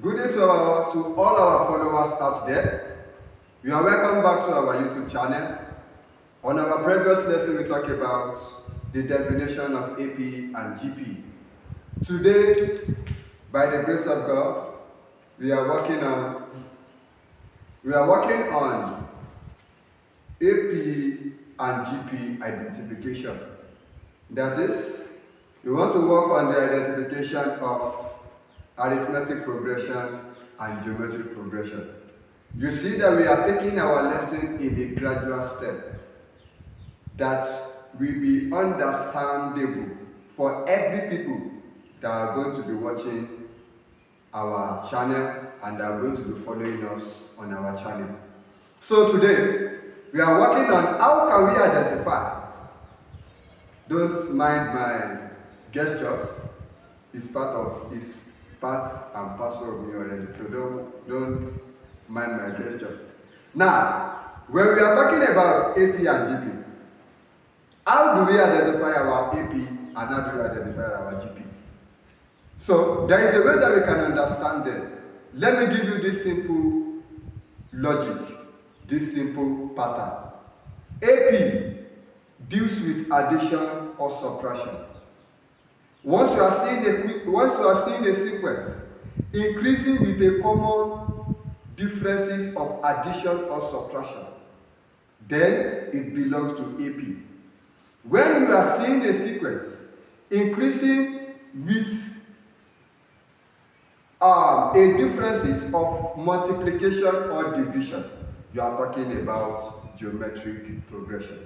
Good day to all our followers out there. You are welcome back to our YouTube channel. On our previous lesson, we talked about the definition of AP and GP. Today, by the grace of God, we are working on AP and GP identification. That is, we want to work on the identification of arithmetic progression and geometric progression. You see that we are taking our lesson in a gradual step that will be understandable for every people that are going to be watching our channel and are going to be following us on our channel. So today, we are working on how can we identify. Don't mind my gestures. It's part and parcel of me already. So don't mind my gesture. Now, when we are talking about AP and GP, how do we identify our AP and how do we identify our GP? So there is a way that we can understand them. Let me give you this simple logic, this simple pattern. AP deals with addition or subtraction. Once you are seeing a sequence increasing with a common differences of addition or subtraction, then it belongs to AP. When you are seeing a sequence increasing with a differences of multiplication or division, you are talking about geometric progression.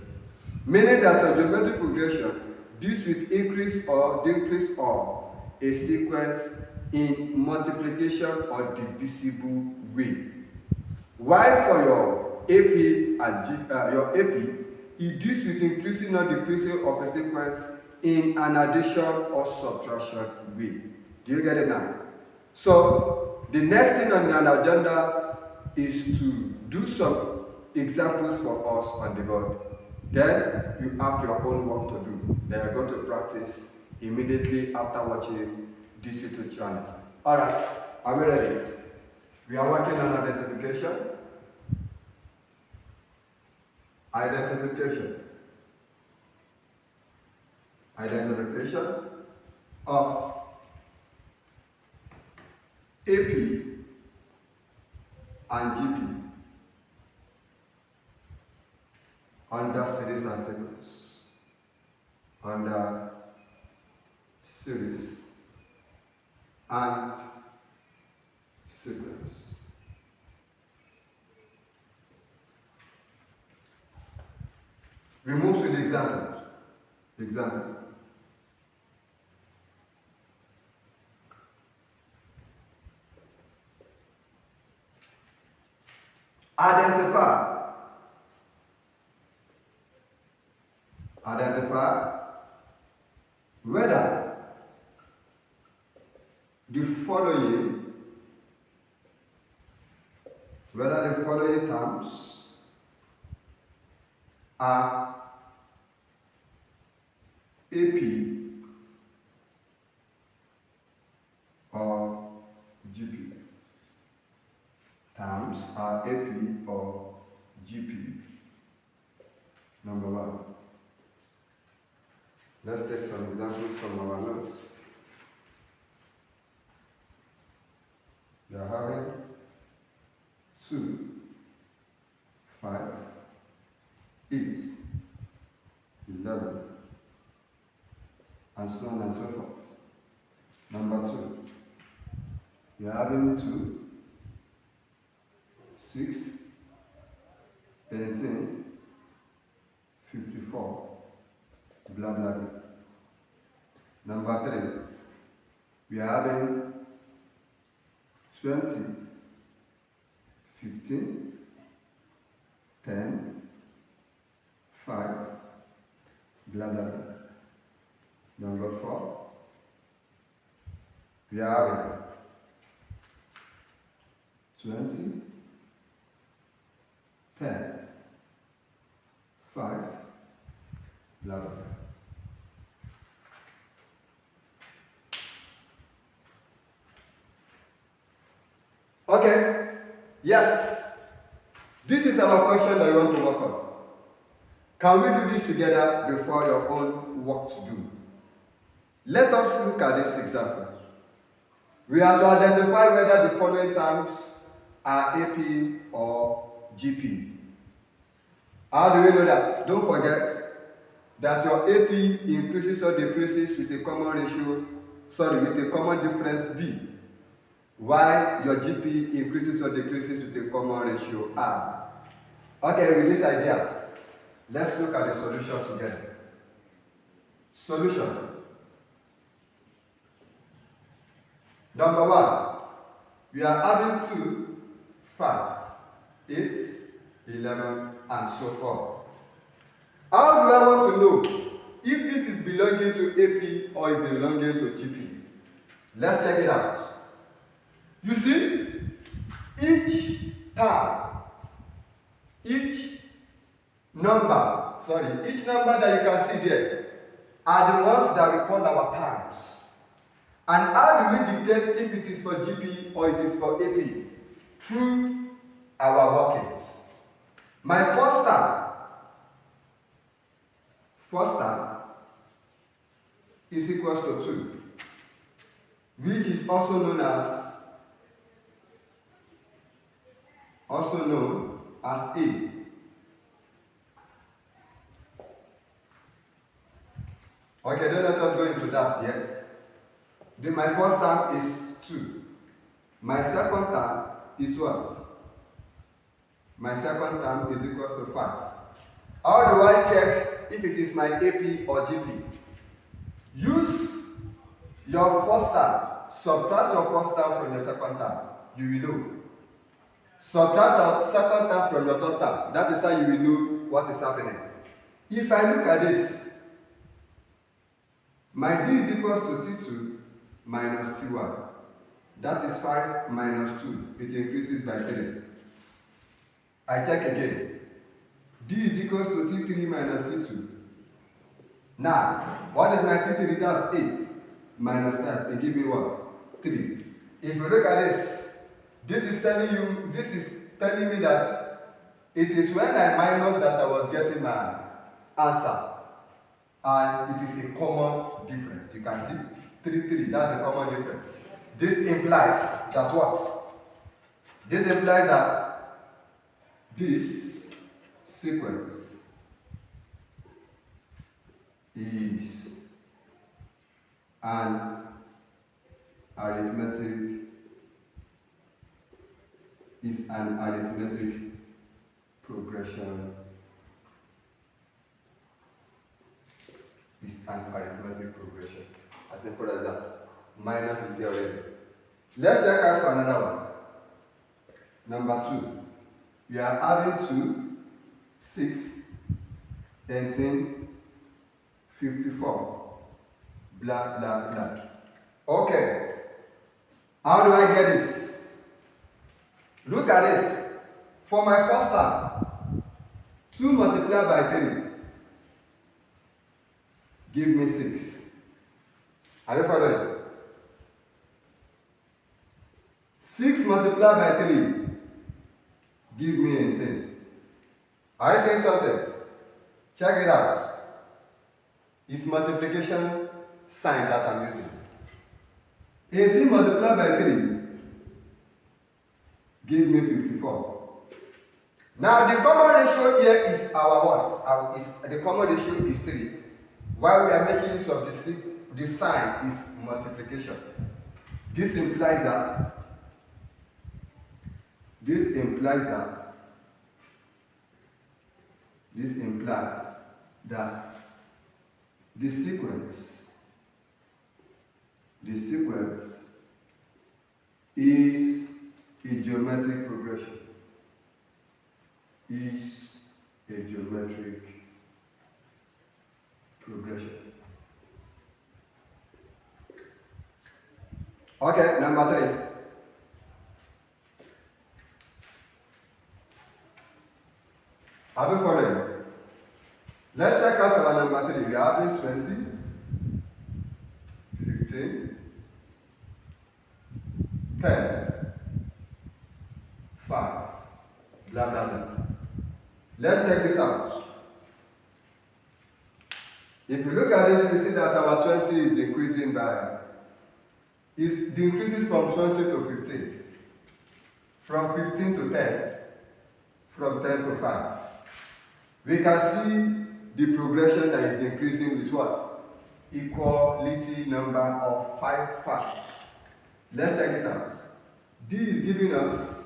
Meaning that a geometric progression deals with increase or decrease of a sequence in multiplication or divisible way. While for your AP, it deals with increasing or decreasing of a sequence in an addition or subtraction way. Do you get it now? So the next thing on the agenda is to do some examples for us on the board. Then you have your own work to do. Then you're going to practice immediately after watching this YouTube channel. Alright, are we ready? We are working on identification. Identification of AP and GP under series and sequence. Under series and sequence. We move to the example. Identify whether the following terms are AP or GP. Terms are AP or GP. Number one. Let's take some examples from our notes. We are having 2, 5, 8, 11, and so on and so forth. Number 2, we are having 2, 6, 18, 54, blah blah blah. Number 3, we are having 20, 15, 10, 5, blah blah blah. Number 4, we are having 20, 10, 5, blah blah blah. Okay, yes. This is our question that we want to work on. Can we do this together before your own work to do? Let us look at this example. We have to identify whether the following terms are AP or GP. How do we know that? Don't forget that your AP increases or decreases with a common with a common difference D, while your GP increases or decreases with a common ratio R. Okay, with this idea, let's look at the solution together. Solution. Number 1, we are adding 2, 5, 8, 11, and so forth. How do I want to know if this is belonging to AP or is belonging to GP? Let's check it out. You see, each number that you can see there are the ones that we call our terms. And how do we dictate if it is for GP or it is for AP? Through our workings. My first term is equals to 2, which is also known as A. Okay, don't let us go into that yet. My first term is 2. My second term is what? My second term is equals to 5. How do I check if it is my AP or GP? Use your first term. Subtract your first term from your second term. You will know. Subtract your second term from your third term. That is how you will know what is happening. If I look at this, my D is equals to T2 minus T1. That is 5 minus 2. It increases by 3. I check again. D is equals to T3 minus T2. Now, what is my T3? That's 8 minus 5. It gives me what? 3. If you look at this, this is telling me that it is when I minus that I was getting my answer. And it is a common difference. You can see 3, that's a common difference. This implies that what? This implies that this sequence is an arithmetic progression. Is an arithmetic progression. As simple as that. Minus is there already. Let's check out for another one. Number 2. We are adding 2, 6, 18, 54. Blah, blah, blah. Okay. How do I get this? Look at this. For my first term, 2 multiplied by 3 give me 6. Are you following? 6 multiplied by 3 give me 18. Are you saying something? Check it out. It's multiplication sign that I'm using. 18 multiplied by 3 give me 54. Now the common ratio here is our what? The common ratio is 3. While we are making use of the sign is multiplication. This implies that the sequence is a geometric progression. Okay, number 3. Have you followed? Let's check out our number 3. We are having 20, 15, 10, blah, blah, blah. Let's check this out. If you look at this, you see that our 20 is decreasing it decreases from 20 to 15, from 15 to 10, from 10 to 5. We can see the progression that is increasing with what? Equality number of 5 facts. Let's check it out. D is giving us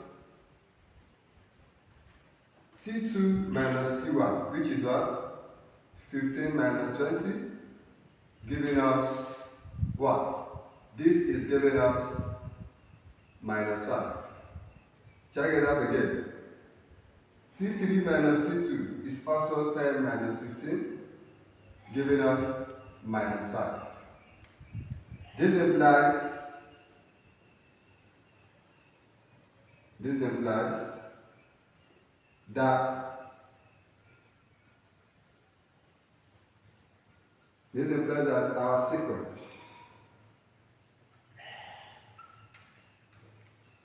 T2 minus T1, which is what? 15 minus 20, giving us what? This is giving us minus 5. Check it out again. T3 minus T2 is also 10 minus 15, giving us minus 5. This implies that our sequence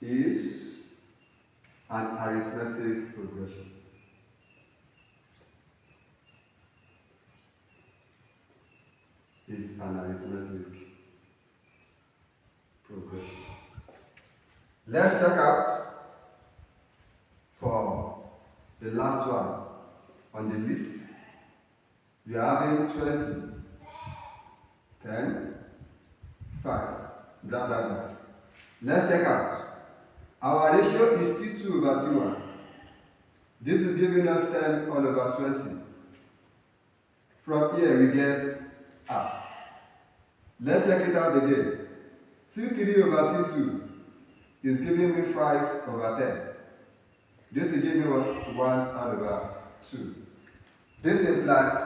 is an arithmetic progression. Let's check out for the last one on the list. We are having 20, 10, 5, blah, blah, blah. Let's check out. Our ratio is T2 over T1. This is giving us 10 all over 20. From here we get half. Let's check it out again. T3 over T2 is giving me 5 over 10. This will give me what? 1 all over 2. This implies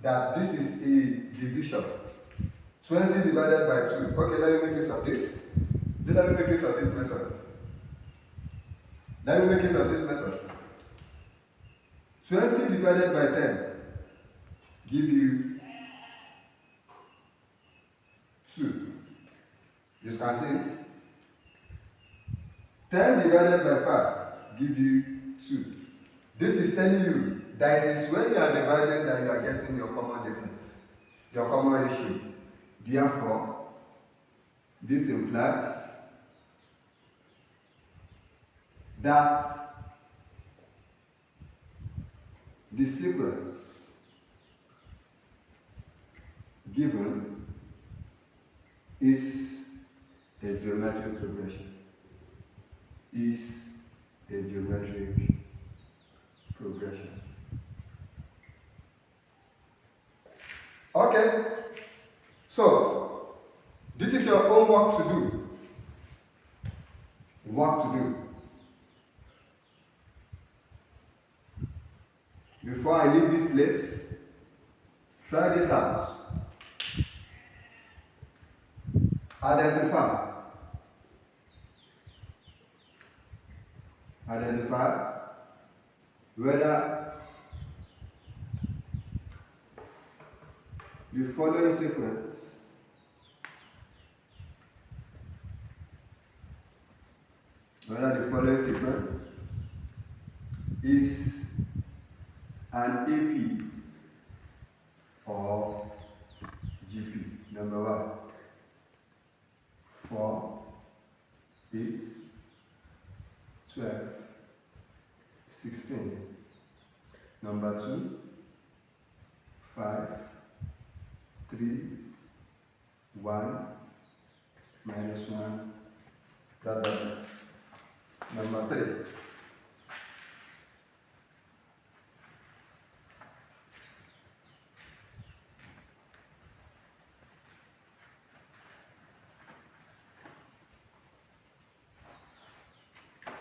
that this is a division. 20 divided by 2. Okay, let me make use of this. Let me make use of this method. 20 divided by 10 give you 2. You can see it. 10 divided by 5 give you 2. This is telling you that it is when you are dividing that you are getting your common difference, your common ratio. Therefore, this implies that the sequence given is a geometric progression. Okay, so this is your homework to do. Before I leave this place, try this out. Identify whether the following sequence is an AP or GP. Number 1, 4, 8, 12, 16. Number 2, 5, 3, 1, minus 1, blah, blah, blah. Number 3.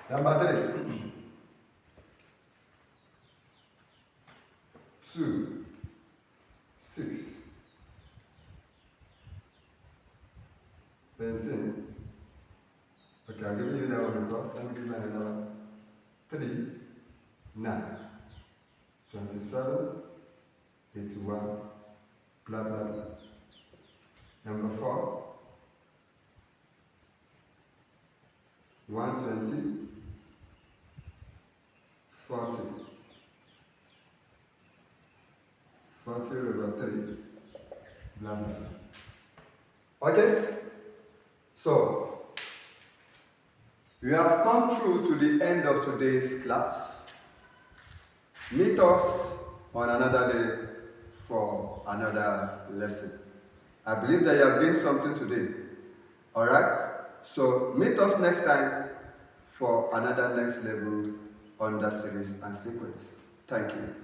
Number 3. 2, 6, 17. Okay, I'm giving you that one before. Let me give you another one. 3, 9, 27, 81, blah, blah, blah. Number 4, 120, 40. 40 over 3. Blah, blah, blah. Okay? So, we have come through to the end of today's class. Meet us on another day for another lesson. I believe that you have gained something today. Alright? So meet us next time for another next level on that series and sequence. Thank you.